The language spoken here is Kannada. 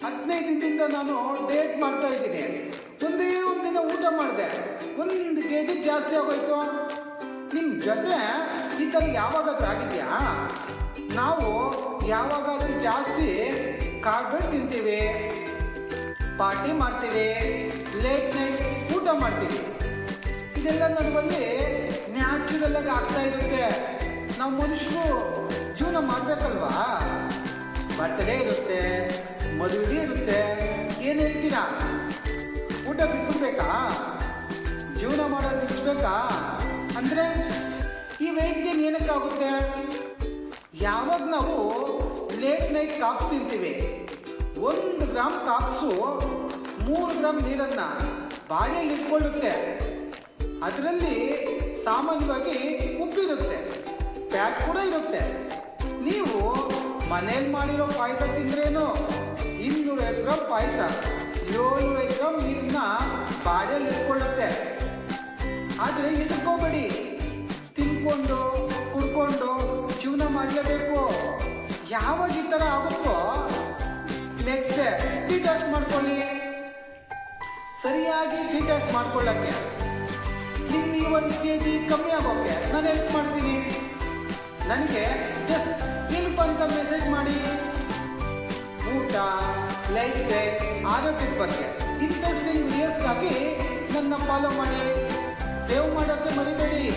15 ದಿನದಿಂದ ನಾನು ಡೇಟ್ ಮಾಡ್ತಾ ಇದ್ದೀನಿ. ಒಂದೇ ಒಂದಿನ ಊಟ ಮಾಡಿದೆ, 1 kg ಜಾಸ್ತಿ ಆಗೋಯ್ತು. ನಿಮ್ಮ ಜೊತೆ ಈ ಥರ ಯಾವಾಗಾದ್ರೂ ಆಗಿದೆಯಾ? ನಾವು ಯಾವಾಗಾದ್ರೂ ಜಾಸ್ತಿ ಕಾರ್ಬೆಟ್ ತಿಂತೀವಿ, ಪಾರ್ಟಿ ಮಾಡ್ತೀವಿ, ಲೇಟ್ ನೈಟ್ ಊಟ ಮಾಡ್ತೀವಿ. ಇದೆಲ್ಲ ನಡುವಲ್ಲಿ ನ್ಯಾಚುರಲ್ ಆಗಿ ಆಗ್ತಾ ಇರುತ್ತೆ. ನಾವು ಮನುಷ್ಯರು ಜೀವನ ಮಾಡಬೇಕಲ್ವಾ? ಬರ್ತಡೇ ಇರುತ್ತೆ, ಮದುವೆ ಇರುತ್ತೆ, ಏನು ಹೇಳ್ತೀರಾ? ಊಟ ಬಿಟ್ಬಿಡ್ಬೇಕಾ? ಜೀವನ ಮಾಡೋದು ನಿಲ್ಲಿಸ್ಬೇಕಾ? ಅಂದರೆ ಈ ವೆಯ್ಟ್ಗೆ ಏನಕ್ಕಾಗುತ್ತೆ? ಯಾವಾಗ ನಾವು ಲೇಟ್ ನೈಟ್ ಕಾಫಿ ತಿಂತೀವಿ, 1 ಗ್ರಾಮ್ ಕಾಪ್ಸು 3 ಗ್ರಾಮ್ ನೀರನ್ನು ಬಾಯಲ್ಲಿ ಇಟ್ಕೊಳ್ಳುತ್ತೆ. ಅದರಲ್ಲಿ ಸಾಮಾನ್ಯವಾಗಿ ಉಪ್ಪಿರುತ್ತೆ, ಫ್ಯಾಟ್ ಕೂಡ ಇರುತ್ತೆ. ನೀವು ಮನೇಲಿ ಮಾಡಿರೋ ಪಾಯಸ ತಿಂದ್ರೇನು 250 ಗ್ರಾಮ್ ಪಾಯಸ 700 ಗ್ರಾಮ್ ನೀರನ್ನ ಬಾಯಲ್ಲಿ ಇಟ್ಕೊಳ್ಳುತ್ತೆ. ಆದರೆ ಎದುರ್ಕೋಬೇಡಿ, ತಿನ್ಕೊಂಡು ಕುಡ್ಕೊಂಡು ಜೀವನ ಮಾಡಲೇಬೇಕು. ಯಾವಾಗ ಈ ಥರ ಆಗುತ್ತೋ ನೆಕ್ಸ್ಟ್ ಡಿಟಾಕ್ಸ್ ಮಾಡ್ಕೊಳ್ಳಿ. ಸರಿಯಾಗಿ ಡಿಟಾಕ್ಸ್ ಮಾಡ್ಕೊಳ್ಳೋಕ್ಕೆ ನಿಮ್ಮ 1 kg ಕಮ್ಮಿ ಆಗೋಕ್ಕೆ ನಾನು ಹೆಲ್ಪ್ ಮಾಡ್ತೀನಿ. ನನಗೆ ಜಸ್ಟ್ ಹೆಲ್ಪ್ ಅಂತ ಮೆಸೇಜ್ ಮಾಡಿ. ಊಟ, ಲೈಫ್ ಸ್ಟೈಲ್, ಆರೋಗ್ಯದ ಬಗ್ಗೆ ಇಂಟ್ರೆಸ್ಟಿಂಗ್ ವಿಡಿಯೋಸ್ಗಾಗಿ ನನ್ನ ಫಾಲೋ ಮಾಡಿ. ಸೇವ್ ಮಾಡೋಕ್ಕೆ ಮರಿಬೇಡಿ.